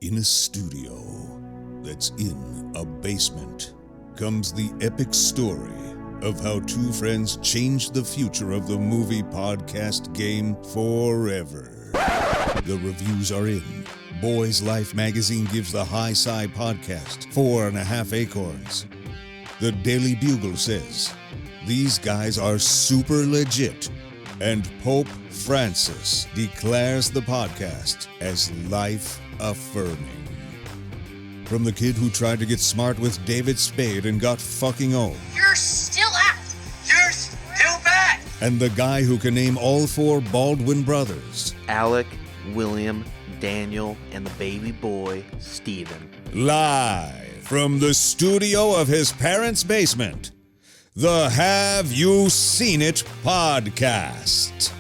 In a studio that's in a basement comes the epic story of how two friends changed the future of the movie podcast game forever. The reviews are in. Boys Life magazine gives the High Sci podcast 4.5 acorns. The Daily Bugle says, these guys are super legit. And Pope Francis declares the podcast as life-affirming. From the kid who tried to get smart with David Spade and got fucking old. You're still out. You're still back. And the guy who can name all four Baldwin brothers. Alec, William, Daniel, and the baby boy, Stephen. Live from the studio of his parents' basement. The Have You Seen It podcast.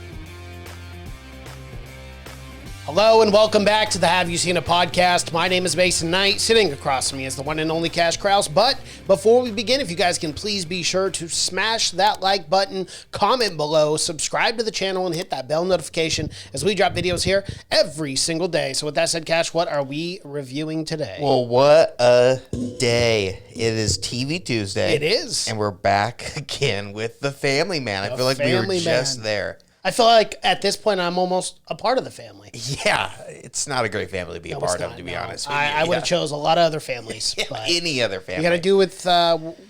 Hello and welcome back to the Have You Seen It podcast. My name is Mason Knight. Sitting across from me is the one and only Cash Krause. But before we begin, if you guys can please be sure to smash that like button, comment below, subscribe to the channel, and hit that bell notification as we drop videos here every single day. So with that said, Cash, what are we reviewing today? Well, what a day. It is TV Tuesday. It is. And we're back again with The Family Man. I feel like we were just there. I feel like at this point I'm almost a part of the family. Yeah, it's not a great family to be a part of, to be honest with you. I would have chose a lot of other families. But any other family. you got to do with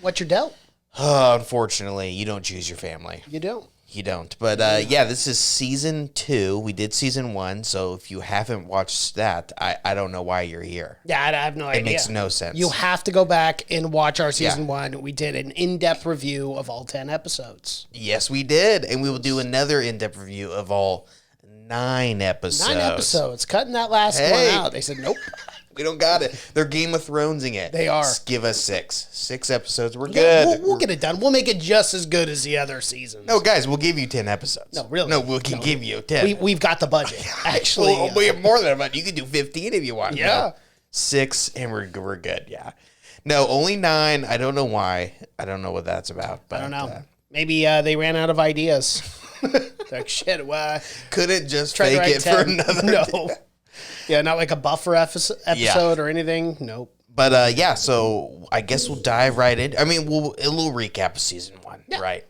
what you're dealt. Unfortunately, you don't choose your family. You don't. You don't. But yeah, this is season 2. We did season 1, so if you haven't watched that, I don't know why you're here. Yeah, I have no idea. It makes no sense. You have to go back and watch our season 1. We did an in-depth review of all 10 episodes. Yes, we did. And we will do another in-depth review of all 9 episodes. 9 episodes. Cutting that last one out. They said, nope. We don't got it. They're Game of Thronesing it. They are. Just give us 6. 6 episodes. We're Yeah, good. we'll get it done. We'll make it just as good as the other seasons. No, guys, we'll give you 10 episodes. No, really. No, we can give you 10. We've got the budget, actually. Well, we have more than a budget. You can do 15 if you want. Yeah. No, 6, and we're good, yeah. No, only 9. I don't know why. I don't know what that's about. But, I don't know. Maybe they ran out of ideas. Like, shit, why? Couldn't just Try to fake write it 10. for another No. Yeah, not like a buffer episode or anything. Nope. But yeah, so I guess we'll dive right in. I mean, a little recap of season 1, right?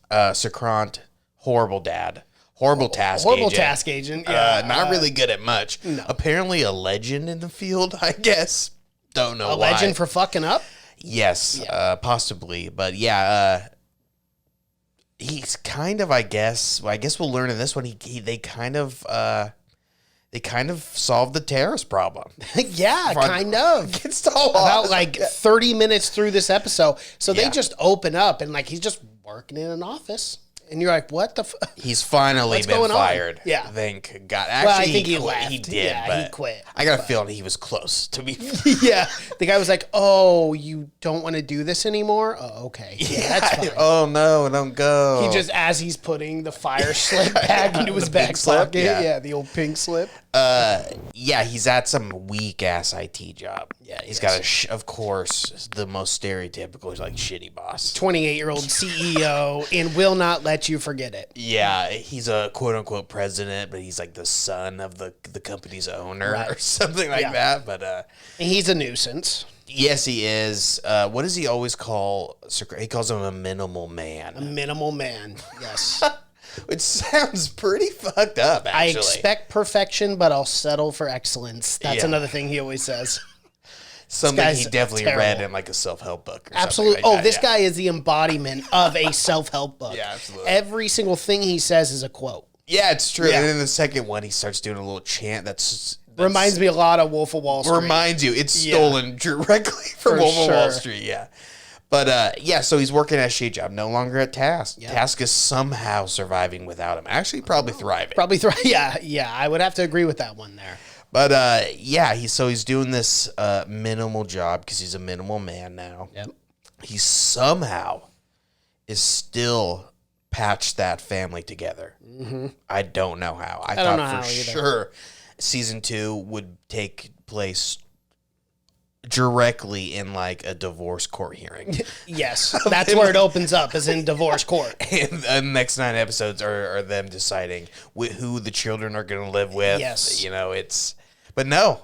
Socrant, horrible dad, horrible task agent. Yeah, not really good at much. No. Apparently a legend in the field, I guess. Don't know why. A legend for fucking up? Yes, possibly. But yeah, he's kind of, I guess we'll learn in this one, they kind of solved the terrorist problem. Yeah, kind of. It's all about like 30 minutes through this episode. So they Yeah. just open up and like he's just working in an office. And you're like, what the fuck? He's finally What's been going on? fired. Yeah. Thank God. Actually, Well, I think he quit. left. He did, Yeah, but he quit. I got a feeling he was close to be. Yeah. The guy was like, oh, you don't want to do this anymore? Oh, okay. Yeah, that's fine. Oh no, don't go. He just, as he's putting the fire slip back into his The back pink slip? pocket. Yeah. Yeah, the old pink slip. yeah, he's at some weak ass IT job. Yeah, he's got of course, the most stereotypical, like shitty boss. 28-year-old CEO and will not let you forget it. Yeah, he's a quote unquote president, but he's like the son of the company's owner or something like that. But And he's a nuisance. yes, he is. What does he always call? He calls him a minimal man. A minimal man. Yes. Which sounds pretty fucked up, I actually. expect perfection, but I'll settle for excellence. That's Yeah. another thing he always says. Something he guy's definitely terrible. read in like a self-help book or Absolutely. something like that. This guy is the embodiment of a self-help book. Yeah, absolutely. Every single thing he says is a quote. Yeah, it's true. Yeah. And then the second one, he starts doing a little chant that's Reminds me a lot of Wolf of Wall Street. reminds you. It's stolen directly from Wolf of Wall sure. Street, yeah. But yeah, so he's working at a shade job, no longer at Task. Yeah. Task is somehow surviving without him. Actually, probably thriving. Probably yeah, I would have to agree with that one there. But yeah, he's doing this minimal job because he's a minimal man now. Yep. He somehow is still patched that family together. Mm-hmm. I don't know how. I don't know thought how for either. sure season 2 would take place directly in like a divorce court hearing. Yes, that's where it opens up, is in divorce court. And the next 9 episodes are them deciding who the children are going to live with. Yes. You know, it's... But no,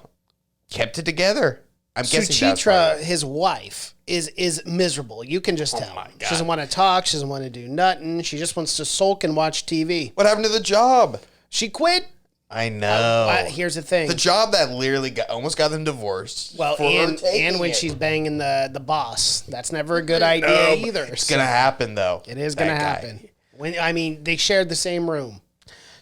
kept it together. I'm guessing that's Suchitra, why. his wife, is miserable. You can just tell. my God. She doesn't want to talk. She doesn't want to do nothing. She just wants to sulk and watch TV. What happened to the job? She quit. I know. Here's the thing. The job that literally almost got them divorced. Well, for her and taking when it. she's banging the boss, that's never a good idea either. It's gonna happen though. It is gonna That guy. happen. They shared the same room.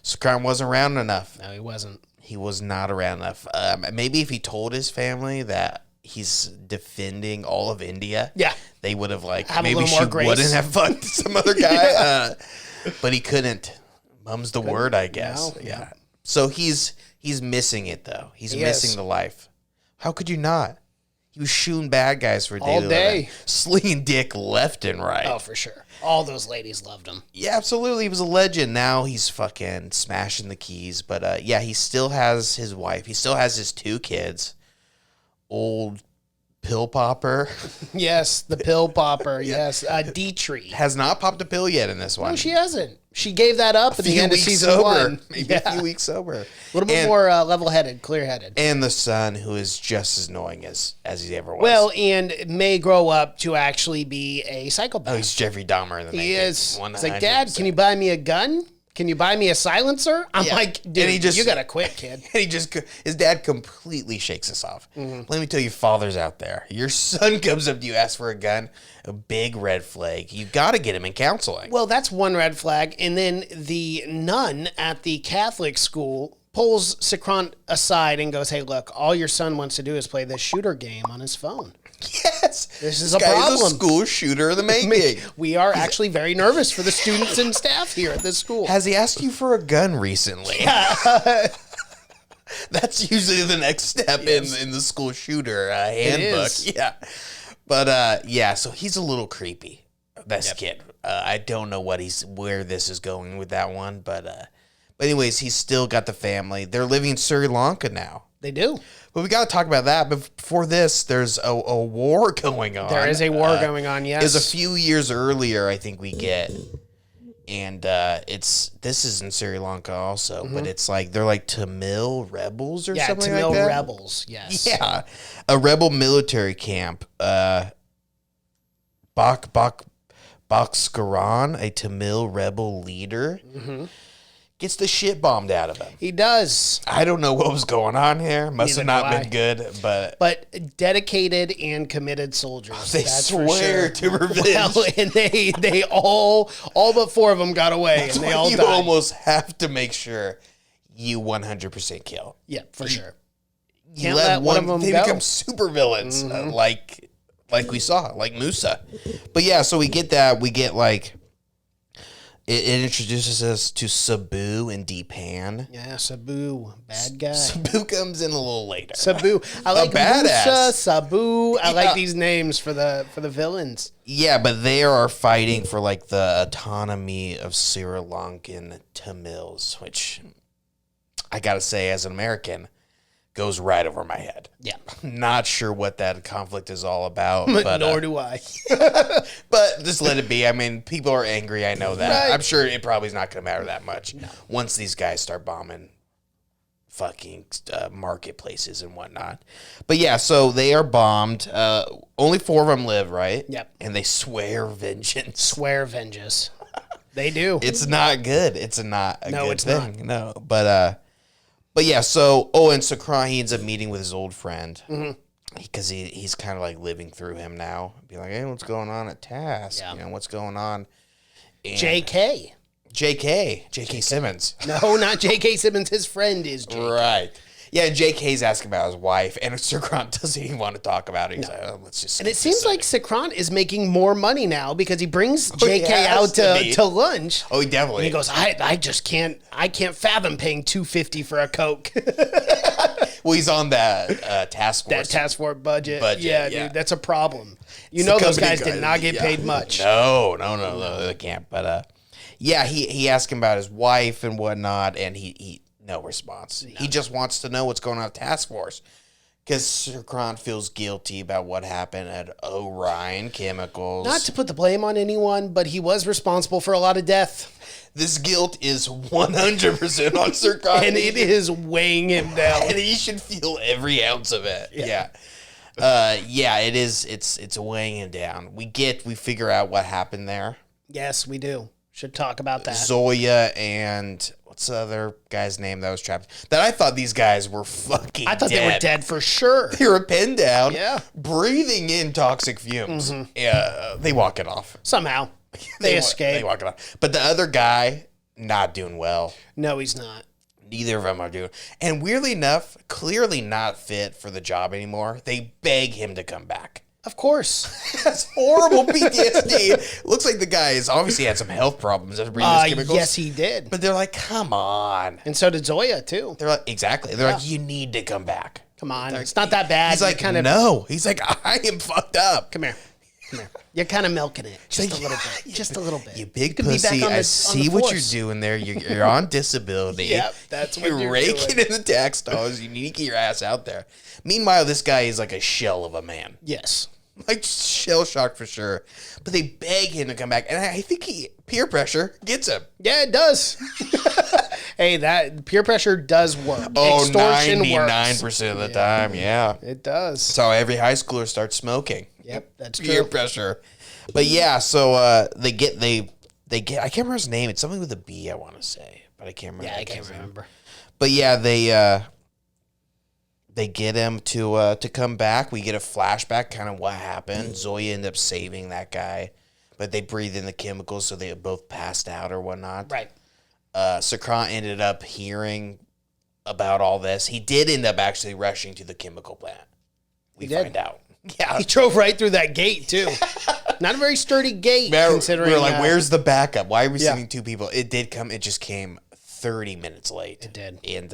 Sakran wasn't around enough. No, he wasn't. He was not around enough. Maybe if he told his family that he's defending all of India, Yeah. they would have Have a maybe little she more grace. wouldn't have fucked some other guy. But he couldn't. Mum's the word, I guess. No, Yeah. So he's missing it though. He's He missing is. the life. How could you not? He was shooting bad guys for All daily day. living, slinging dick left and right. Oh, for sure. All those ladies loved him. Yeah, absolutely. He was a legend. Now he's fucking smashing the keys. But yeah, he still has his wife. He still has his 2 kids. Old pill popper Yes, the pill popper. Yes, Dietrich. has not popped a pill yet in this one. No, she hasn't. She gave that up at the end of season 1. Maybe a few weeks sober. A little bit more level-headed, clear-headed. And the son, who is just as annoying as he ever was. Well, and may grow up to actually be a psychopath. oh, he's Jeffrey Dahmer in the making. He is. 100%. It's like, Dad, can you buy me a gun? Can you buy me a silencer? I'm Yeah. like, dude, And he just- you gotta quit, kid. And his dad completely shakes us off. Mm-hmm. Let me tell you, fathers out there, your son comes up to you, asks for a gun, a big red flag. You got to get him in counseling. Well, that's one red flag. And then the nun at the Catholic school pulls Sakrant aside and goes, hey, look, all your son wants to do is play this shooter game on his phone. Yes, This is this a guy problem. is a school shooter of the making. We are actually very nervous for the students and staff here at this school. Has he asked you for a gun recently? That's usually the next step in the school shooter handbook. is. Yeah, but yeah, so he's a little creepy. This kid. I don't know where this is going with that one, but anyways, he's still got the family. They're living in Sri Lanka now. They do. But we got to talk about that. But before this, there's a war going on. There is a war going on, yes. Is a few years earlier, I think we get, and this is in Sri Lanka also, but it's like they're like Tamil rebels or Yeah, something Tamil like that. rebels, yes. Yeah, a rebel military camp. Bhaskaran, a Tamil rebel leader, gets the shit bombed out of him. He does. I don't know what was going on here. Must Neither have not do I. been good, but But dedicated and committed soldiers. they that's for swear sure. to revenge. Well, and they all but 4 of them got away, and they all you died. almost have to make sure you 100% kill. Yeah, for sure. You Can't let let one of them they go. become super villains, like we saw, like Musa. But yeah, so we get that. We get like it introduces us to Sabu and Deepan. Yeah, Sabu, bad guy. Sabu comes in a little later. Sabu. I like badass. Musa, Sabu. I Yeah. like these names for the villains. Yeah, but they are fighting for like the autonomy of Sri Lankan Tamils, which I gotta say, as an American, goes right over my head. Yeah. Not sure what that conflict is all about, but Nor do I. but just let it be. I mean, people are angry. I know that. Right. I'm sure it probably is not going to matter that much once these guys start bombing fucking marketplaces and whatnot. But yeah, so they are bombed. Only 4 of them live, right? Yep. And they swear vengeance. Swear vengeance. They do. It's not good. It's not a No, good it's thing. No, but yeah. So and Sakran, he ends up meeting with his old friend because he's kind of like living through him now. Be like, hey, what's going on at Task? Yeah. You know, what's going on? And J.K. Simmons. No, not J.K. Simmons. His friend is J.K. Right. Yeah, and J.K.'s asking about his wife, and Sakran doesn't even want to talk about it. He's like, oh, let's just. And it seems like Sakrant is making more money now because he brings he JK has out to be. to lunch. Oh, he definitely. And he goes, I just can't fathom paying $250 for a Coke. well, he's on that task force. That task force budget. Budget, yeah, yeah. dude, that's a problem. You It's know the those company guys did not get yeah. paid much. No, they can't. But yeah, he asked him about his wife and whatnot, and he no response. He just wants to know what's going on at task force. Because Sirkron feels guilty about what happened at Orion Chemicals. Not to put the blame on anyone, but he was responsible for a lot of death. This guilt is 100% on Sirkron. And it is weighing him down. And he should feel every ounce of it. Yeah. It is. It's weighing him down. We figure out what happened there. Yes, we do. Should talk about that. Zoya and what's the other guy's name that was trapped? That I thought these guys were fucking I thought dead. they were dead for sure. They were pinned down, breathing in toxic fumes. Yeah, they walk it off. Somehow. They escape. They walk it off. But the other guy, not doing well. No, he's not. Neither of them are doing. And weirdly enough, clearly not fit for the job anymore. They beg him to come back. Of course. That's horrible PTSD. Looks like the guy has obviously had some health problems after breathing those chemicals. Yes, he did. But they're like, come on. And so did Zoya, too. They're like, exactly. They're like, you need to come back. Come on. It's not that bad. He's like, no. He's like, I am fucked up. Come here. You're kind of milking it. Just a little bit. Just a little bit. You big pussy. I see what you're doing there. You're on disability. Yep, that's what you're raking doing. in the tax dollars. You need to get your ass out there. Meanwhile, this guy is like a shell of a man. Yes. Like shell shocked for sure. But they beg him to come back. And I think peer pressure gets him. Yeah, it does. Hey, that peer pressure does work. Oh, Extortion 99% of the time, yeah. It does. So every high schooler starts smoking. Yep, that's Peer true. pressure. But yeah, so they get I can't remember his name. It's something with a B, I want to say. But I can't remember. Yeah, I can't remember. But yeah, they get him to come back. We get a flashback, kind of what happened. Zoya ended up saving that guy, but they breathed in the chemicals, so they both passed out or whatnot. Right. Sirkron ended up hearing about all this. He did end up actually rushing to the chemical plant. We find out. Yeah, he drove right through that gate too. Not a very sturdy gate, considering. We were like, "Where's the backup? Why are we sending two people?" It did come. It just came 30 minutes late. It did. And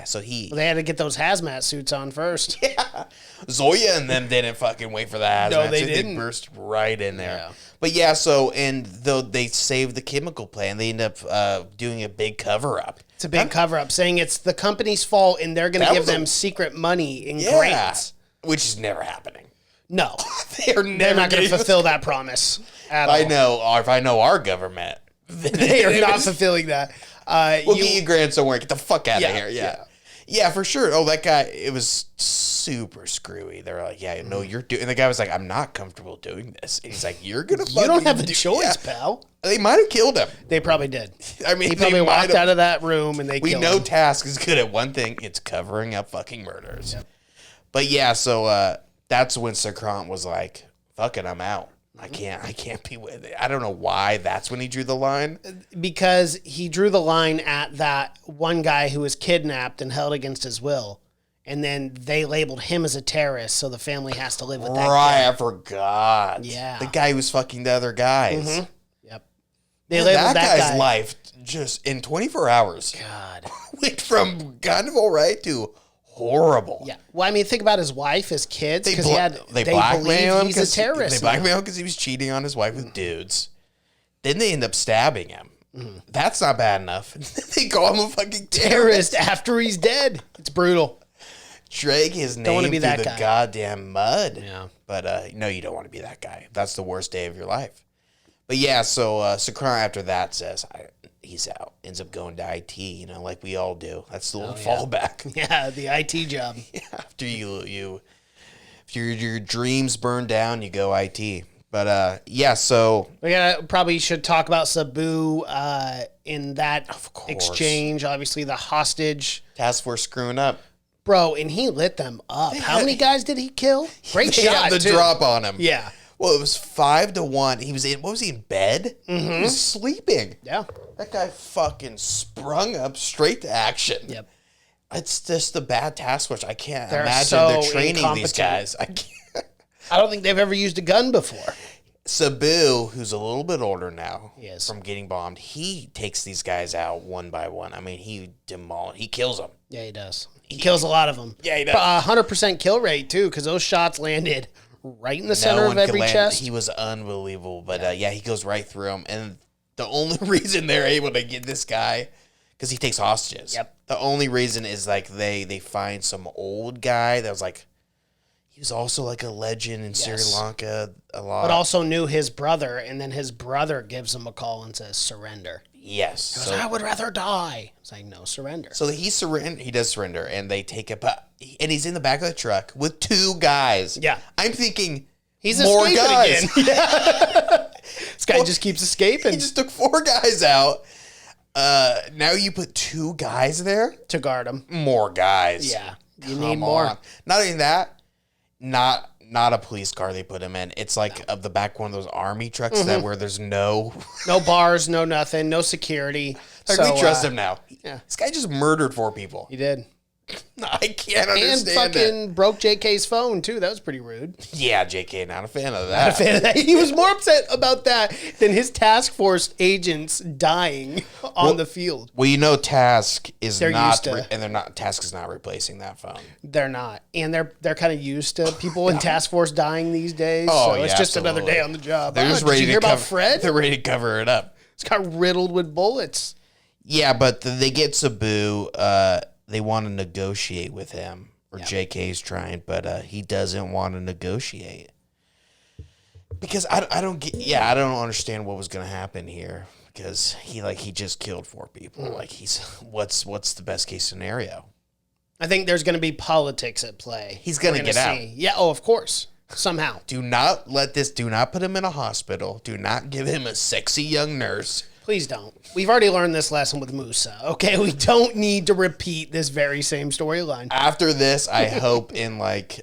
so they had to get those hazmat suits on first. Yeah. Zoya and them didn't fucking wait for the hazmat. No, they didn't. They burst right in there. Yeah. But yeah, so, and though they saved the chemical plant, they end up doing a big cover-up. It's a big cover-up, saying it's the company's fault and they're going to give them secret money in grants. Which is never happening. No. They're not going to fulfill that promise at all. If I know our government, they are not fulfilling that. We'll get you grant somewhere. Get the fuck out of here. Yeah, for sure. Oh, that guy, it was super screwy. They were like, yeah, no, you're doing. And the guy was like, I'm not comfortable doing this. And he's like, you're going to fucking. You don't have a choice, pal. They might have killed him. They probably did. I mean, he probably walked out of that room and they killed him. We know Task is good at one thing. It's covering up fucking murders. Yep. But yeah, so that's when Sirkron was like, fuck it, I'm out. I can't be with it. I don't know why that's when he drew the line. Because he drew the line at that one guy who was kidnapped and held against his will. And then they labeled him as a terrorist, so the family has to live with that guy. I forgot. Yeah. The guy who was fucking the other guys. Mm-hmm. Yep. They labeled that guy's life just in 24 hours. God. Went from kind of all right to horrible. Yeah. Well, I mean, think about his wife, his kids, because they blackmail him. He's a terrorist. They blackmail him because he was cheating on his wife with dudes. Then they end up stabbing him. Mm-hmm. That's not bad enough. They call him a fucking terrorist after he's dead. It's brutal. Drag his name through the goddamn mud. Yeah. But no, you don't want to be that guy. That's the worst day of your life. But yeah, so Sirkron after that says, he's out. Ends up going to IT, like we all do. That's the little fallback. Yeah, the IT job. Yeah, after if your dreams burn down, you go IT. But yeah, so we probably should talk about Sabu in that exchange. Obviously, the hostage task force screwing up, bro, and he lit them up. How many guys did he kill? Great shot. Had the drop on him. Yeah. Well, it was 5-1. He was in. What was he in bed? Mm-hmm. He was sleeping. Yeah. That guy fucking sprung up straight to action. Yep. It's just the bad task force. I can't imagine they're training these guys. I can't. I don't think they've ever used a gun before. Sabu, who's a little bit older now from getting bombed, he takes these guys out one by one. I mean, he kills them. Yeah, he does. He kills a lot of them. Yeah, he does. 100% kill rate, too, because those shots landed right in the center of every chest. He was unbelievable. But he goes right through them. And the only reason they're able to get this guy, because he takes hostages. Yep. The only reason is like they find some old guy that was like was also like a legend in Sri Yes. Lanka a lot. But also knew his brother, and then his brother gives him a call and says, surrender. yes. He goes, I would rather die. It's like, no, surrender. So he does surrender, and they take it, and he's in the back of the truck with 2 guys. Yeah. I'm thinking He's more escaping guys. again. Yeah. This guy just keeps escaping He just took 4 guys out. Now you put 2 guys there. to guard him. More guys. Yeah. You Come need more. on. Not only that, not a police car they put him in. It's like of the back one of those army trucks that where there's no. No bars, no nothing, no security. Like So, we trust him now. yeah. This guy just murdered 4 people. He did. I can't And understand fucking broke JK's phone, too. That was pretty rude. it. Yeah, JK, not a fan of Not a that. fan of that. He was more upset about that than his task force agents dying on the field. Well, you know, Task is They're not, used to- and they're not. Task is not replacing that phone. They're not. And they're kind of used to people in task force dying these days. Oh, so it's yeah, just another absolutely. day on the job. They're just Did ready you to hear about cover. Fred? They're ready to cover it up. He's got riddled with bullets. Yeah, but they get Sabu. They want to negotiate with him, or JK's trying, but he doesn't want to negotiate because I don't get. Yeah, I don't understand what was going to happen here because he just killed 4 people. Like what's the best case scenario? I think there's going to be politics at play. He's gonna We're get out. see. Yeah. Oh, of course. Somehow. Do not put him in a hospital. Do not give him a sexy young nurse. Please don't. We've already learned this lesson with Musa. Okay, we don't need to repeat this very same storyline. After this, I hope in like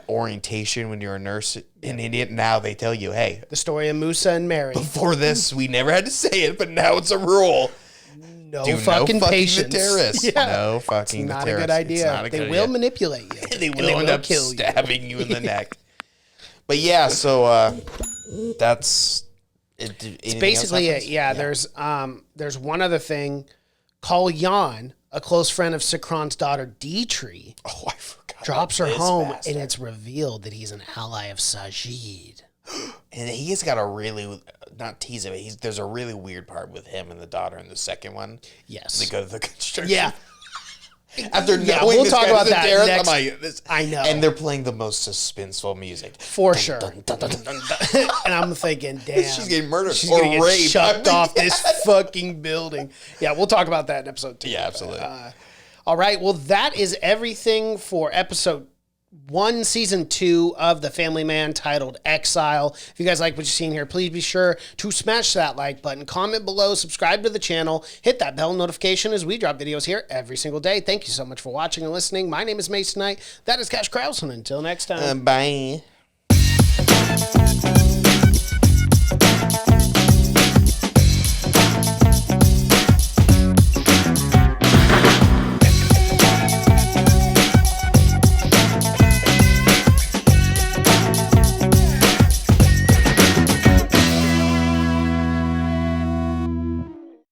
orientation when you're a nurse in India, now they tell you, hey, The story of Musa and Mary. before this we never had to say it, but now it's a rule. No Do fucking no fucking patience. the terrorists. Yeah. No fucking Not the a good terrorists. It's idea. not a They good will idea. manipulate you. They and will end up kill you. stabbing you in the neck. But yeah, so that's it. It's basically it. Yeah, there's one other thing. Call Jan, a close friend of Sikron's daughter Dietrich, Oh, I forgot. drops her about this home, bastard. and it's revealed that he's an ally of Sajid. And he's got a really not tease it. There's a really weird part with him and the daughter in the second one. Yes. They go to the construction. Yeah. After Yeah, knowing we'll this talk guy about was a that terrorist, next- I'm like, I know. And they're playing the most suspenseful music. For sure. And I'm thinking, damn. She's getting murdered She's or going to get raped. shucked I mean, off this fucking building. Yeah, we'll talk about that in episode 2. Yeah, absolutely. All right. Well, that is everything for episode 1, season 2 of The Family Man, titled Exile. If you guys like what you've seen here, please be sure to smash that like button, comment below, subscribe to the channel, hit that bell notification as we drop videos here every single day. Thank you so much for watching and listening. My name is Mason Knight. That is Cash Krause, and until next time. Bye.